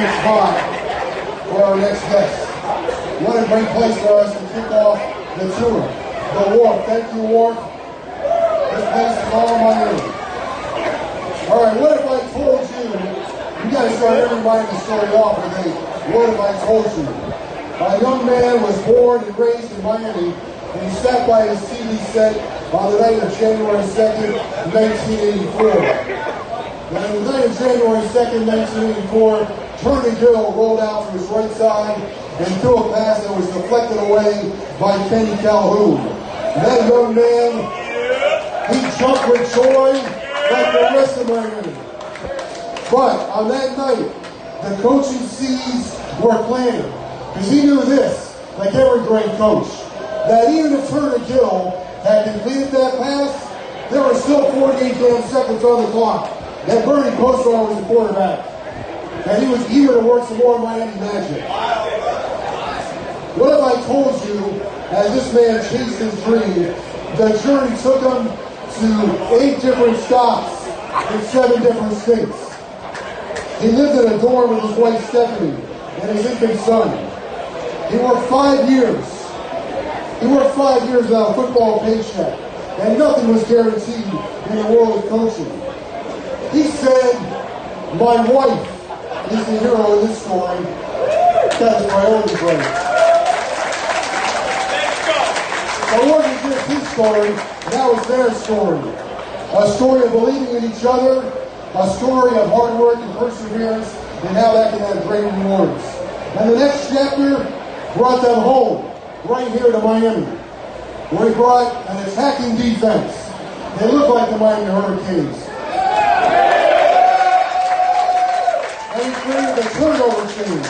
this spot for our next guest. What a great place for us to kick off the tour. The Wharf. Thank you, Wharf. This place is all Miami. All right, what if I told you? You got to start everybody the story off with a what if I told you? A young man was born and raised in Miami, and he sat by his TV set on the night of January 2nd, 1984. And on the night of January 2nd, 1984, Turney Gill rolled out to his right side and threw a pass that was deflected away by Kenny Calhoun. That young man, he jumped with joy like the rest of Miami. But on that night, the coaching C's were planning. Because he knew this, like every great coach, that even if Turney Gill had completed that pass, there were still 48 damn seconds on the clock. That Bernie Kosar was the quarterback. And he was eager to work some more Miami magic. What if I told you, as this man chased his dream, the journey took him to 8 different stops in 7 different states. He lived in a dorm with his wife Stephanie and his infant son. He worked 5 years. He worked 5 years without a football paycheck, and nothing was guaranteed in the world of coaching. He said, my wife is the hero in this story. That is priority break. So it wasn't just his story, that was their story. A story of believing in each other, a story of hard work and perseverance, and how that can have great rewards. And the next chapter brought them home, right here to Miami, where he brought an attacking defense. They look like the Miami Hurricanes. And he created a turnover chain.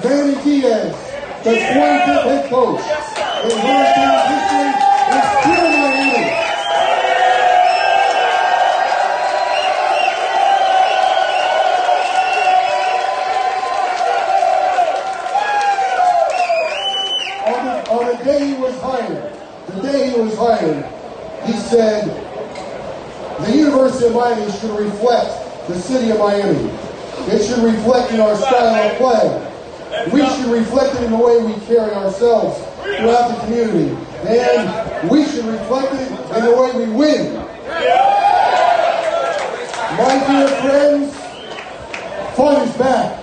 Manny Diaz, the 25th head coach in Hurricanes history, is here in Miami. On the day he was hired, he said, the University of Miami should reflect the city of Miami. It should reflect in our style of play. We should reflect it in the way we carry ourselves throughout the community. And we should reflect it in the way we win. My dear friends, fun is back.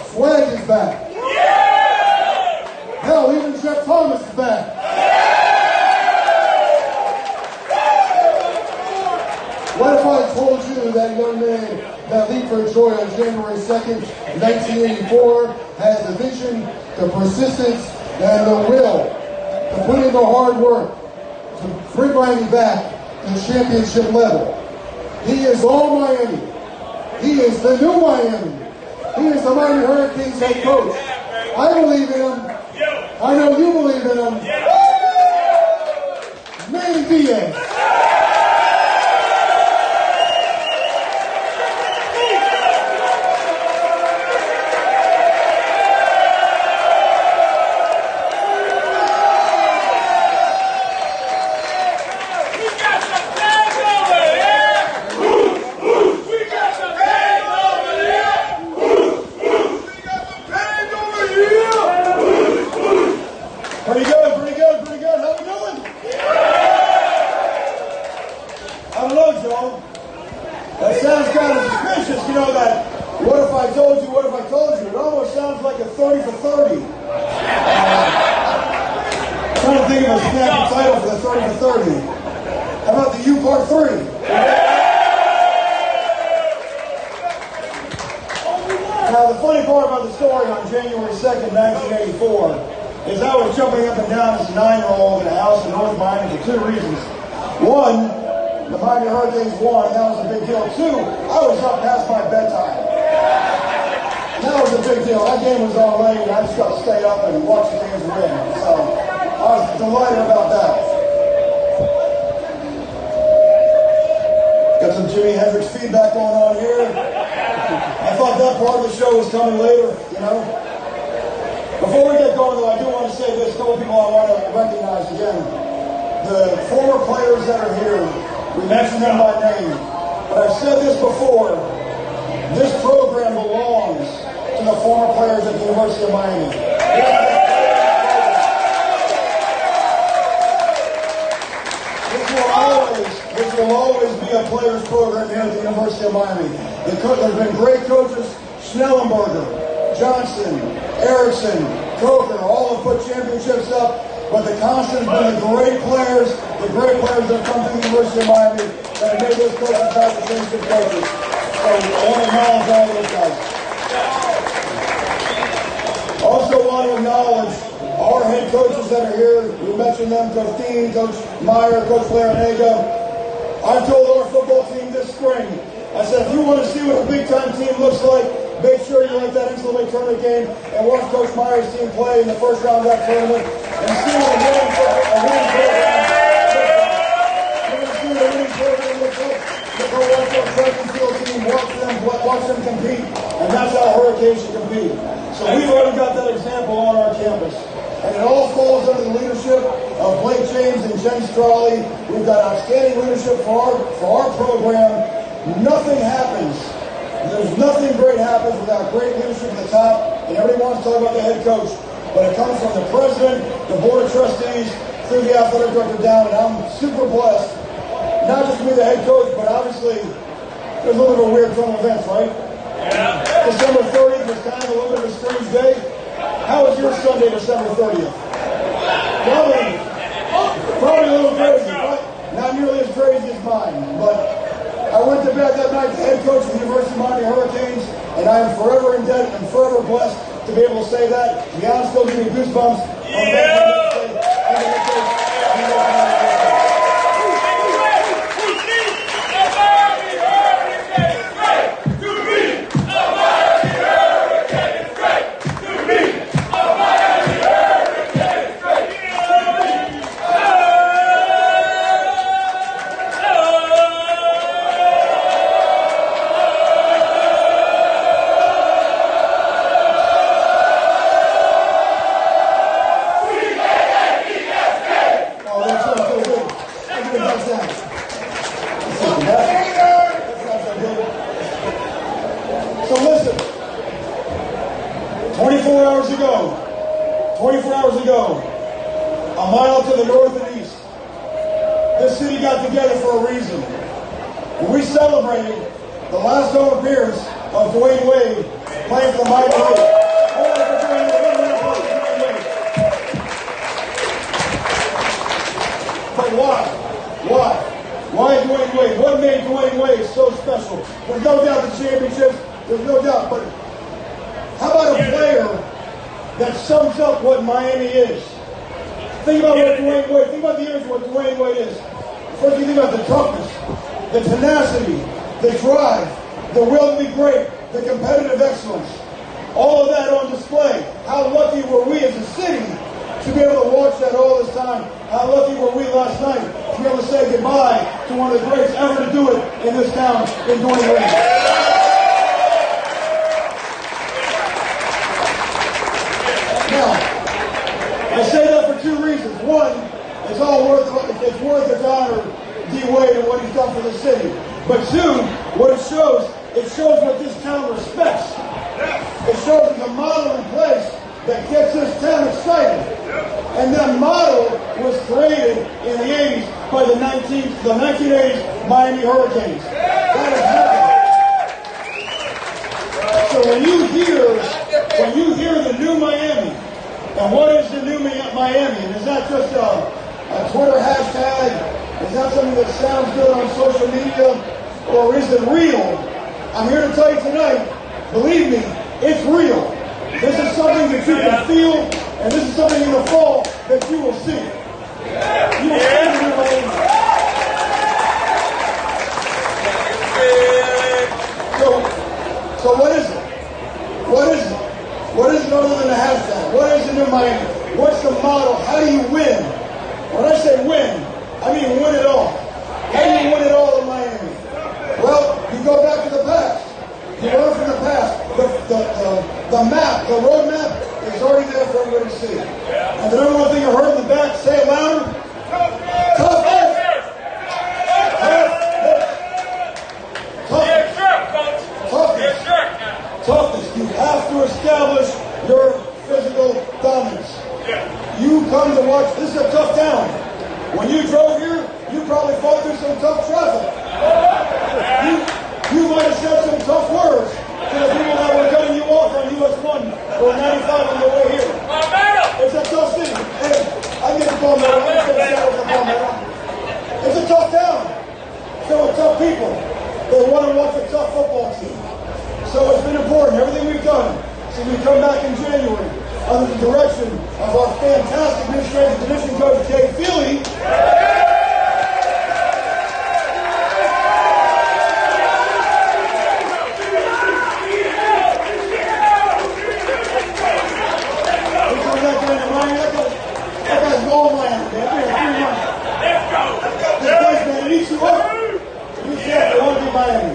Swag is back. Hell, even Jeff Thomas is back. What if I told you that young man that leaped for joy on January 2nd, 1984 has the vision, the persistence, and the will to put in the hard work to bring Miami back to championship level. He is all Miami. He is the new Miami. He is the Miami Hurricanes head coach. I believe in him. I know you believe in him. Manny Diaz. Pretty good. How we doing? I don't know, Joe. That sounds kind of suspicious, you know, that what if I told you? It almost sounds like a 30 for 30. Trying to think of a snappy title for the 30 for 30. How about the U Part 3? Now, the funny part about the story on January 2nd, 1984, is I was jumping up and down as a 9-year-old in a house in North Miami for 2 reasons. One, the Miami Hurricanes won, that was a big deal. 2, I was up past my bedtime. That was a big deal. That game was all late, and I just got to stay up and watch the games win. So I was delighted about that. Got some Jimi Hendrix feedback going on here. I thought that part of the show was coming later, you know. Before we get going, though, I do want to say this. A couple people I want to recognize again. The former players that are here, We mentioned them by name. But I've said this before. This program belongs to the former players at the University of Miami. This will always be a players program here at the University of Miami. There's been great coaches, Schnellenberger, Johnson, Erickson, Coker, all have put championships up, but the constant has been the great players that have come to the University of Miami that have made those coaches back to championship coaches. So I want to acknowledge all those guys. Also want to acknowledge our head coaches that are here. We mentioned them, Coach Dean, Coach Meyer, Coach Larinaga. I told our football team this spring, I said, if you want to see what a big-time team looks like, make sure you're at that NCAA tournament game and watch Coach Meyer's team play in the first round of that tournament and see what a winning program looks like. Go watch our track and field team, watch them compete, and that's how Hurricanes should compete. So we've already got that example on our campus. And it all falls under the leadership of Blake James and Jen Strawley. We've got outstanding leadership for our program. Nothing happens. There's nothing great happens without great leadership at the top. And everybody wants to talk about the head coach. But it comes from the president, the board of trustees, through the athletic director down. And I'm super blessed. Not just to be the head coach, but obviously there's a little bit of a weird turn of events, right? Yeah. December 30th was kind of a little bit of a strange day. How was your Sunday, December 30th? Probably a little crazy, but not nearly as crazy as mine. But I went to bed that night, the head coach of the University of Miami Hurricanes, and I am forever indebted and forever blessed to be able to say that. To be honest, still giving me goosebumps. So listen, 24 hours ago, a mile to the north and east, this city got together for a reason. And we celebrated the last home appearance of Dwayne Wade playing for the Miami Heat. But why? Why Dwayne Wade? What made Dwayne Wade so special? There's no doubt the championships, there's no doubt, but how about a player that sums up what Miami is? Think about what Dwayne Wade, think about the image of what Dwayne Wade is. First you think about the toughness, the tenacity, the drive, the will to be great, the competitive excellence. All of that on display. How lucky were we as a city to be able to watch that all this time? How lucky were we last night to be able to say goodbye to one of the greats ever to do it in this town, in Dwayne Wade? Now, I say that for two reasons. One, it's worth its honor, D. Wade, and what he's done for the city. But two, what it shows what this town respects. It shows there's a model in place that gets this town excited. And that model was created in the 80s by the 1980s Miami Hurricanes. That is happening. So when you hear the new Miami, and what is the new Miami? And is that just a Twitter hashtag? Is that something that sounds good on social media? Or is it real? I'm here to tell you tonight, believe me, it's real. This is something that you can feel, and this is something in the fall that you will see. You will see the new Miami. So what is it? What is it? What is it other than a hashtag? What is the new Miami? What's the model? How do you win? When I say win, I mean win it all. How do you win it all in Miami? Well, you go back to the past. You learn from the past. The map, the road map is already there for everybody to see. And the number one thing you heard in the back, say it louder. Tough. said some tough words to the people that were cutting you off on US 1 or 95 on the way here. It's a tough thing. Hey, I get the ball, man. It's a tough town. So it's tough people. They want to watch a tough football team. So it's been important. Everything we've done since we come back in January, under the direction of our fantastic administrative division coach, Jay Feely. That guy's going Miami, man. This place, man, it eats you up. You can't, they want to be Miami.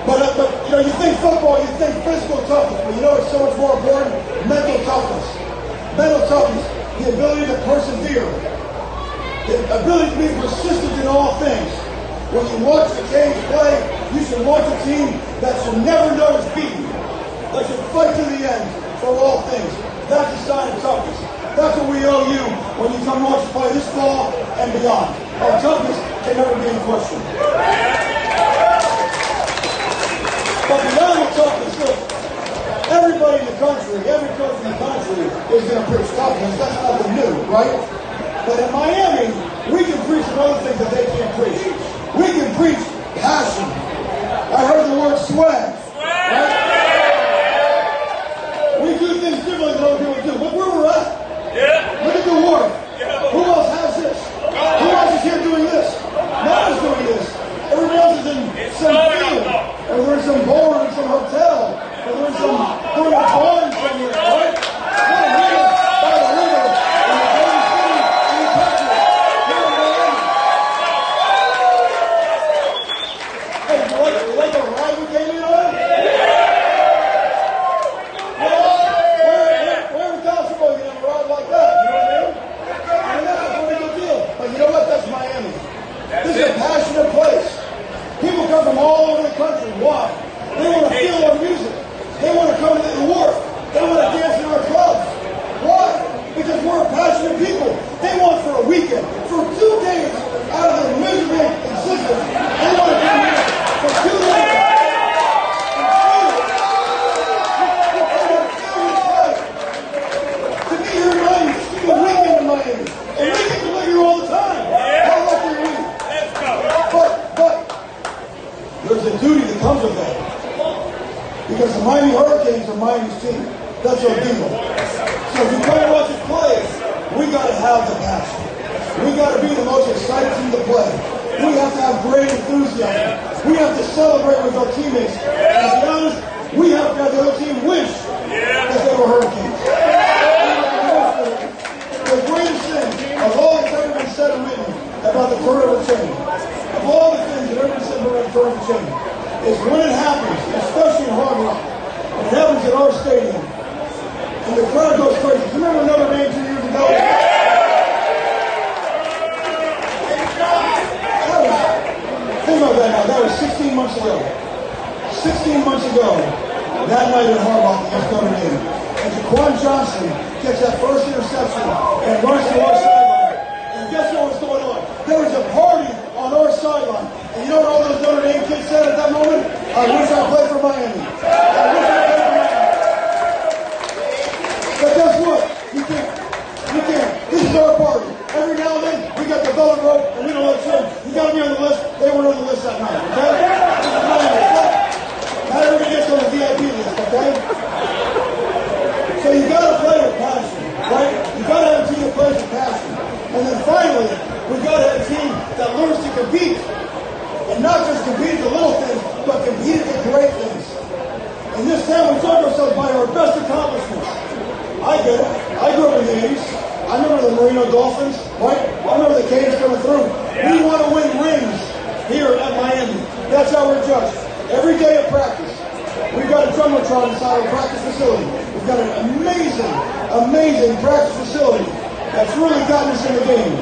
But you know, you think football, you think physical toughness, but you know what's so much more important? Mental toughness. Mental toughness, the ability to persevere, the ability to be persistent in all things. When you watch the Canes play, you should watch a team that should never know it's beaten, that should fight to the end for all things. That's a sign of toughness. That's what we owe you when you come watch us play this fall and beyond. Our toughness can never be in question. But beyond the toughness, look, everybody in the country, every coach in the country is going to preach toughness. That's nothing new, right? But in Miami, we can preach some other things that they can't preach. We can preach passion. I heard the word swag. Right? We do things differently than other people do. Look where we're at. Yeah. Look at the war. Yeah. Who else has this? Who else is here doing this? No one's doing this. Everybody else is in some field. Or they're in some bar in some hotel. Or they're in some barn somewhere, right? By the river. In the Golden City, in the country. Here in Miami. Hey, you like the ride we came in on? You know what? That's Miami. This is a passionate place. People come from all over the country. Why? They want to feel our music. They want to come to the wharf. They want to dance in our clubs. Why? Because we're passionate people. They want for a weekend, for 2 days out of their miserable existence. They want to come here for 2 days. To be here in Miami, just to be a weekend in Miami. And we get to live here all the time. How lucky are we? But there's a duty that comes with that. Because the Miami Hurricanes are Miami's team. That's our deal. So if you come and watch us play, we got to have the passion. We got to be the most excited team to play. We have to have great enthusiasm. We have to celebrate with our teammates. And to be honest, we have to have the other team wish that they were Hurricanes. The greatest thing of all that's ever been said and written about the turnover chain, of all the things that ever been said about the turnover chain, is when it happens, especially in Hard Rock, when it happens at our stadium, and the crowd goes crazy. Do you remember Notre Dame 2 years ago? Think about that now. That was 16 months ago. 16 months ago, that night at Hard Rock against Notre Dame. And Jaquan Johnson gets that first interception and runs to our sideline. And guess what was going on? There was a party on our sideline. And you know what all those Notre Dame kids said at that moment? I wish I played for Miami. I wish I played for Miami. But guess what? You can't. You can't. This is our party. Every now and then, we got the velvet rope, and we don't let you in. You got to be on the list. They weren't on the list that night, okay? This is Miami. Not everybody gets on the VIP list, okay? So you got to play with passion, right? You got to have a team that plays with passion. And then finally, we got to have a team that learns to compete. And not just compete at the little things, but compete at the great things. In this town, we talk ourselves by our best accomplishments. I get it. I grew up in the 80s. I remember the Marino Dolphins, right? I remember the Canes coming through. We want to win rings here at Miami. That's how we're judged. Every day of practice, we've got a jumbotron inside our practice facility. We've got an amazing practice facility that's really gotten us in the game.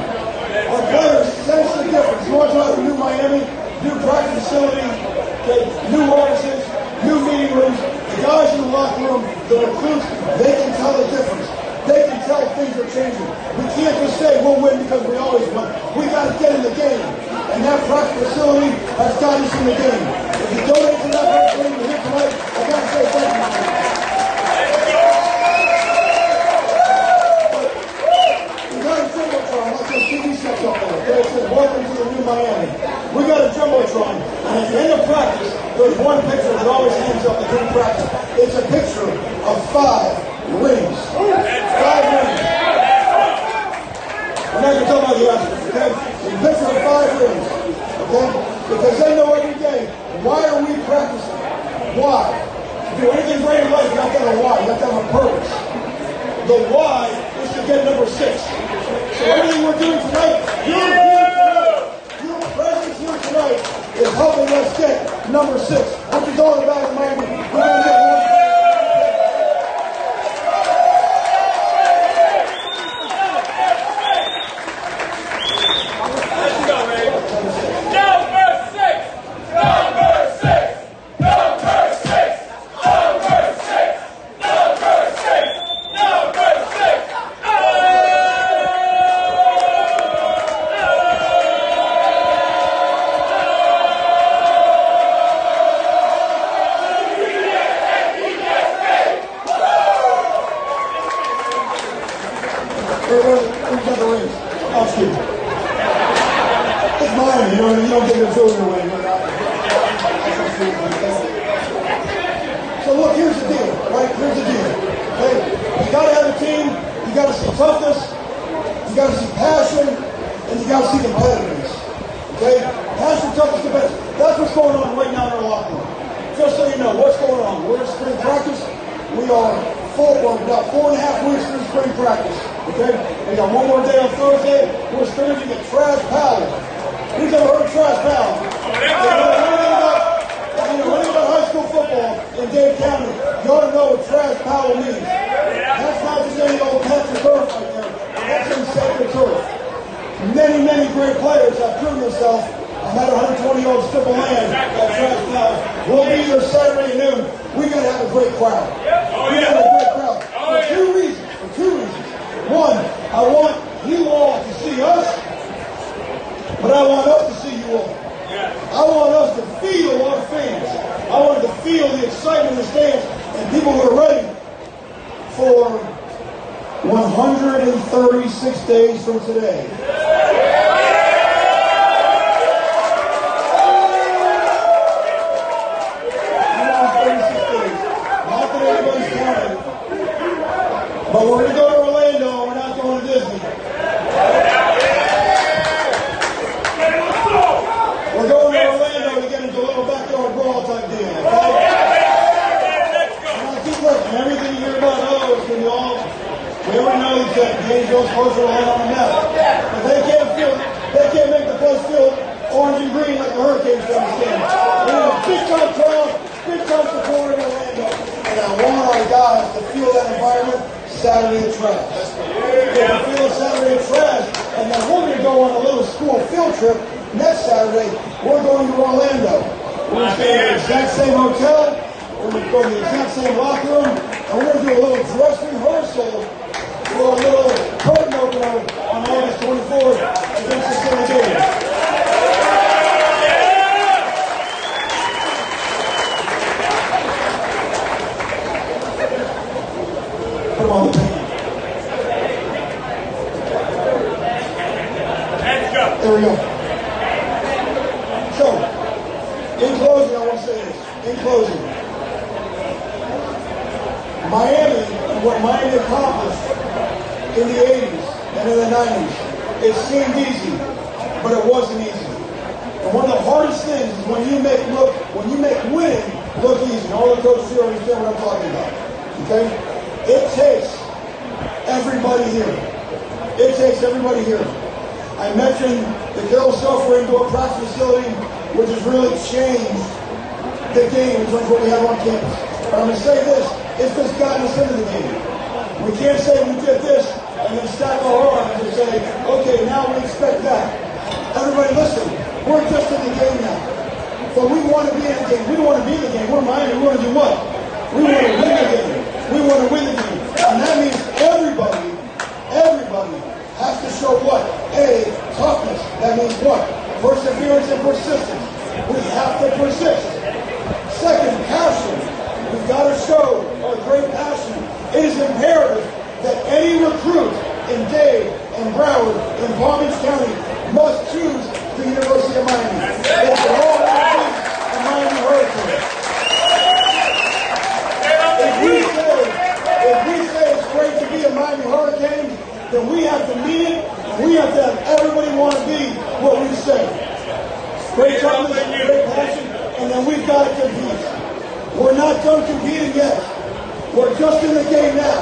Our players sense the difference. You want to talk about New Miami, new practice facility, okay, new offices, new meeting rooms. The guys in the locker room, the recruits, they can tell the difference. They can tell things are changing. We can't just say we'll win because we always win. We got to get in the game. And that practice facility has gotten us in the game. there's one picture that always hangs up at team practice. It's a picture of 5 rings. 5 rings. We're not going to talk about the Oscars, okay? It's a picture of 5 rings, okay? Because they know every day, why are we practicing? Why? To do anything great in life, you have to have a why. You have to have a purpose. The why is to get number 6. So everything we're doing tonight, you're here tonight. Your presence here tonight is helping us get number 6. What you talking about in Miami? We're going to get one. Who's got the rings? I'll shoot. It's mine, you know, you don't get your children away. So look, here's the deal, right? Here's the deal. Okay? You gotta have a team, you gotta see toughness, you gotta see passion, and you gotta see competitiveness. Okay? Passion, toughness, competitiveness. That's what's going on right now in our locker room. Just so you know, what's going on? We're in spring practice. We are we're about 4.5 weeks through spring practice. Okay? We got one more day on Thursday. We're scrimmaging at Trash Palace. Who's ever heard of Trash Palace? If you know anything about high school football in Dade County, you ought to know what Trash Palace means. That's not just any old patch of turf right there. That's some sacred turf. Many, many great players have proven themselves on that 120-yard strip of land at Trash Palace. We'll be there Saturday at noon. We got to have a great crowd. We got to have a great crowd. For two reasons. One, I want you all to see us, but I want us to see you all. I want us to feel our fans. I want to feel the excitement in the stands and people who are ready for 136 days from today. 136 days. Not that anybody's counting, but we're going to go to Orlando. We're not going to Disney. We're going to Orlando to get into a little backyard brawl type deal. Okay? And I keep looking. Everything you hear about is going to be all. We already know that Gainesville's closer to land on the map. But they can't make the place feel orange and green like the Hurricanes understand. We have a big time crowd, big time support in Orlando. And I want our guys to feel that environment Saturday at Trash. They can feel Saturday at Trash. And then we're going to go on a little school field trip next Saturday. We're going to Orlando. We're going to stay in the exact same hotel. We're going to go to the exact same locker room. And we're going to do a little dress rehearsal for a little curtain opener on August 24th against the San Diego. Put them on the page. There we go. So, in closing, I want to say this. In closing, Miami and what Miami accomplished in the 80s and in the 90s, it seemed easy, but it wasn't easy. And one of the hardest things is when you make winning look easy. And all the coaches here understand what I'm talking about. Okay? It takes everybody here. It takes everybody here. I mentioned the Carroll Software Indoor Practice Facility, which has really changed the game in terms of what we have on campus. But I'm going to say this, it's just gotten us into the game. We can't say we did this and then stack our arms and say, okay, now we expect that. Everybody listen, we're just in the game now. But we want to be in the game. We don't want to be in the game. We're Miami. We want to do what? We want to win the game. We want to win the game. And that means everybody has to show what? A, toughness. That means what? Perseverance and persistence. We have to persist. Second, passion. We've got to show our great passion. It is imperative that any recruit in Dade, in Broward, in Palm Beach County must choose the University of Miami. It's all the Miami Hurricanes. done competing yet. We're just in the game now.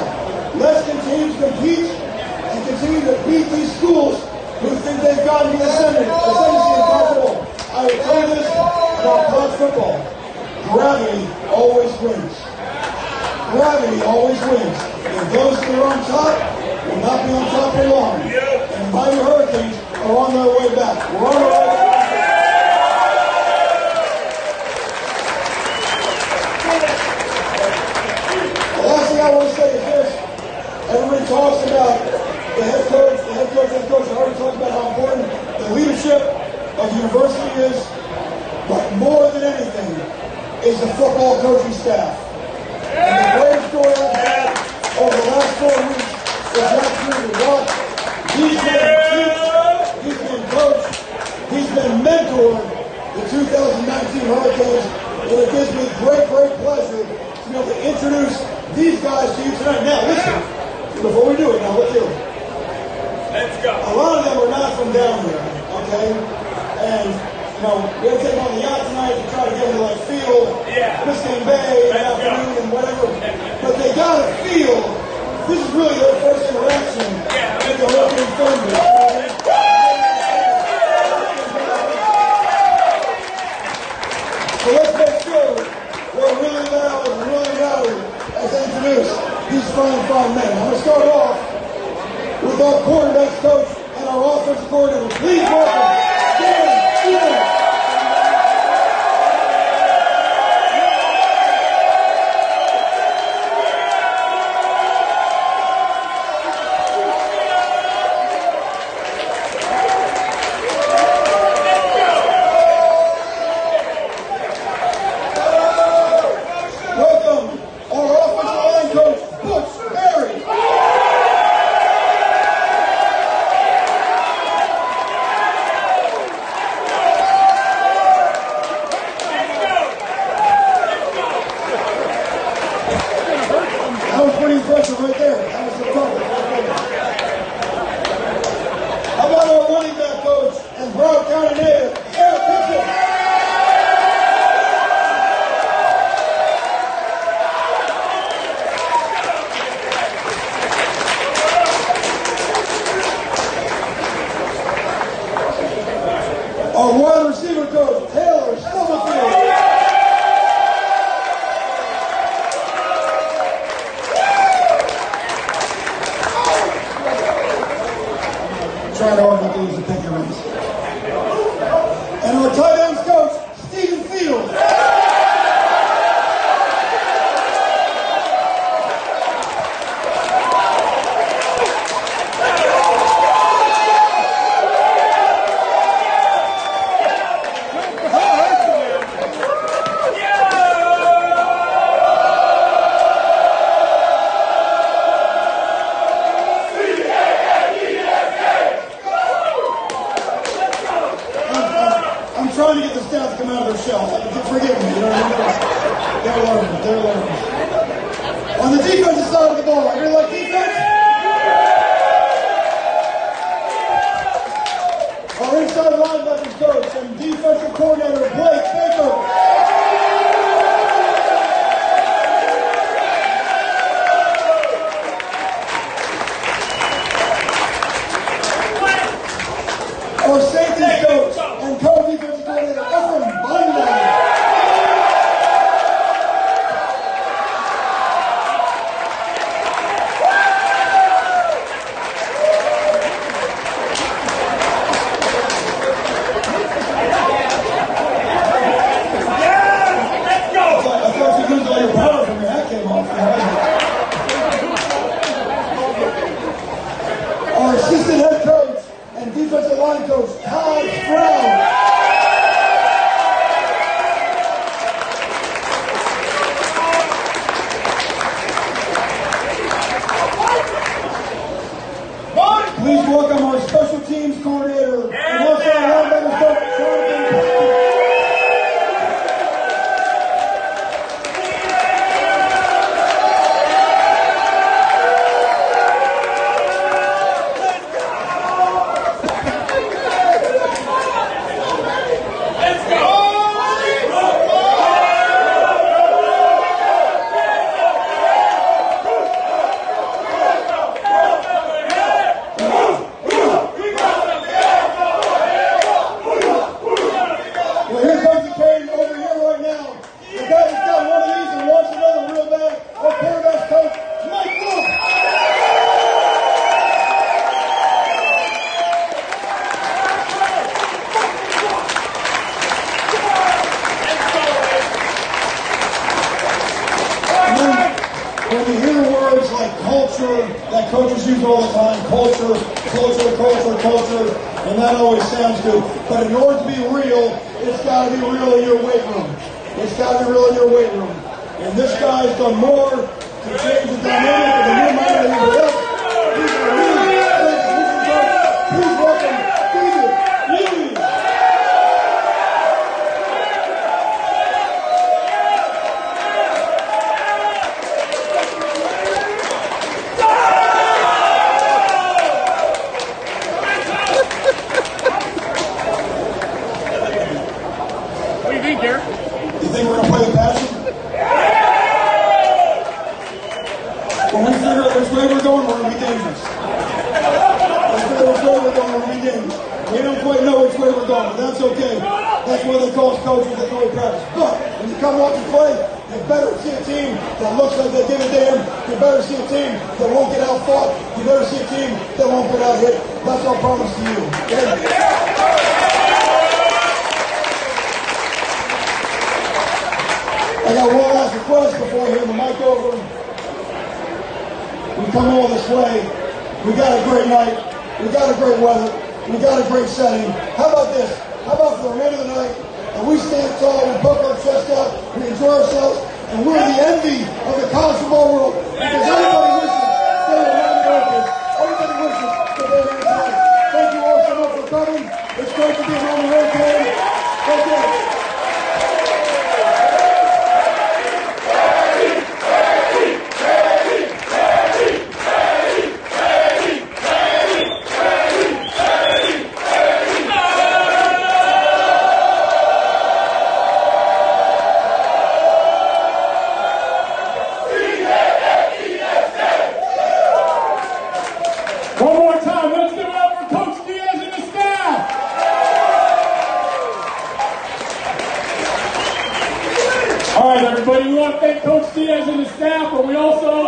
Let's continue to compete and continue to beat these schools who think they've gotten the ascendancy in college football. I will tell you this about college football. Gravity always wins. Gravity always wins. And those that are on top will not be on top for long. And the mighty Hurricanes are on their way back. We're on our way back. The last thing I want to say is this. Everybody talks about the head coach. I already talked about how important the leadership of the university is. But more than anything is the football coaching staff. And the greatest story I've had over the last 4 weeks is actually what he's been teached, he's been coached, he's been mentored the 2019 Hurricanes. And it gives me great pleasure to be able to introduce these guys to you tonight. Now listen, before we do it, now let's do it. Let's go. A lot of them are not from down here, okay? And, you know, we're going to take them on the yacht tonight to try to get them to, like, feel Biscayne Bay and afternoon and whatever. But they got to feel this is really their first interaction with the Hurricane fan base. So let's make sure we're really loud and really rowdy as they introduce these fine men. I'm going to start off with our quarterbacks coach and our offensive coordinator. Please welcome Dan Diaz. Welcome our offensive line coach, Butch Berry. That was pretty impressive right there. That was the target right there. How about our running back coach and Broward County native, Eric Kitchen? Our wide receiver coach, Taylor Summerfield. Trying hard not to lose the pick race. And our tight ends coach, Stephen Fields. I'm trying to get the staff to come out of their shell. Forgive me, you know what I mean? They're learning. On the defensive side of the ball, everybody like defense? Our inside linebackers coach and defensive coordinator, Blake Baker. Our safety coach and co-defensive coordinator, Ephraim Bundle. when you hear words like culture that coaches use all the time, culture, and that always sounds good. But in order to be real, it's got to be real in your weight room. It's got to be real in your weight room. And this guy's done more to change the dynamic of the new mind than anybody else. He's a really please welcome David. What do you think, Derek? You think we're going to play the passion? When we figure out which way we're going, we're going to be dangerous. When we figure out which way we're going, we're going to be dangerous. We don't quite know which way we're going, but that's okay. That's what they call us coaches, that's what we practice. But when you come watch and play, you better see a team that looks like they give a damn. You better see a team that won't get out fought. You better see a team that won't get out hit. That's our promise to you. Okay? I got one last request before I hand the mic over. We come all this way. We got a great night. We got a great weather. We got a great setting. How about this? How about for the remainder of the night, and we stand tall, we poke our chest out, we enjoy ourselves, and we're the envy of the college football world because everybody wishes they were around the Americans. Everybody wishes that they were here tonight. Thank you all so much for coming. It's great to be around the road today. Thank you. One more time, let's give it up for Coach Diaz and the staff. All right, everybody, we want to thank Coach Diaz and the staff, but we also